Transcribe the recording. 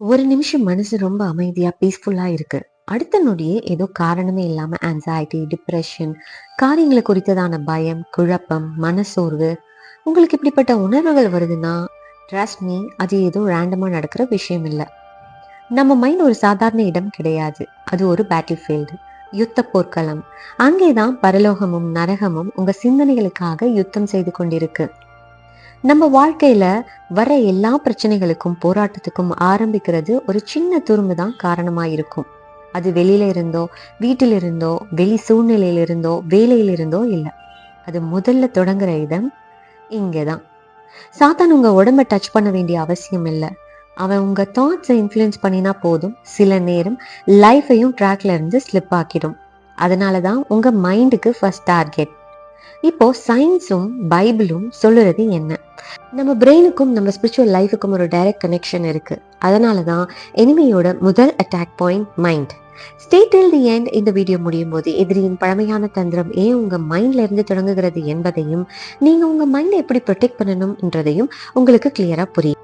ஒரு நிமிஷம் மனசு ரொம்ப அமைதியா, பீஸ்ஃபுல்லா இருக்கு. அடுத்த நொடியே ஏதோ காரணமே இல்லாம ஆங்ஸைட்டி, டிப்ரஷன், காரியங்கள குறித்ததான பயம், குழப்பம், மனசோர்வு. உங்களுக்கு இப்படிப்பட்ட உணர்வுகள் வருதுன்னா, ட்ரஸ்ட் மீ, அது ஏதோ ரேண்டமா நடக்கிற விஷயம் இல்ல. நம்ம மைண்ட் ஒரு சாதாரண இடம் கிடையாது. அது ஒரு பேட்டில் ஃபீல்டு. யுத்த போர்க்களம். அங்கேதான் பரலோகமும், நரகமும் உங்க சிந்தனைகளுக்காக யுத்தம் செய்து கொண்டிருக்கு. நம்ம வாழ்க்கையில வர எல்லா பிரச்சனைகளுக்கும் போராட்டத்துக்கும் ஆரம்பிக்கிறது ஒரு சின்ன துரும்பு தான் காரணமா இருக்கும். அது வெளியில இருந்தோ, வீட்டில இருந்தோ, வெளி சூழ்நிலையில இருந்தோ, வேலையில இருந்தோ இல்ல. அது முதல்ல தொடங்குற இடம் இங்கதான். சாத்தான் உங்க உடம்ப டச் பண்ண வேண்டிய அவசியம் இல்ல. அவன் உங்க தாட்ஸை இன்ஃப்ளூயன்ஸ் பண்ணினா போதும், சில நேரம் லைஃபையும் ட்ராக்ல இருந்து ஸ்லிப் ஆக்கிடும். அதனாலதான் உங்க மைண்டுக்கு ஃபர்ஸ்ட் டார்கெட். இப்போ சயின்ஸும் பைபிளும் சொல்லுறது என்ன? நம்ம பிரெயினுக்கும் நம்ம ஸ்பிரிச்சுவல் லைஃபுக்கும் ஒரு டைரக்ட் கனெக்ஷன் இருக்கு. அதனால தான் எனிமியோட முதல் attack point mind. Stay till the end. இந்த வீடியோ முடியும் போது எதிரியின் பழமையான தந்திரம் ஏன் உங்க மைண்ட்ல இருந்து தொடங்குகிறது என்பதையும், நீங்க உங்க மைண்டை எப்படி ப்ரொடெக்ட் பண்ணணும்ன்றதையும் உங்களுக்கு கிளியரா புரியும்.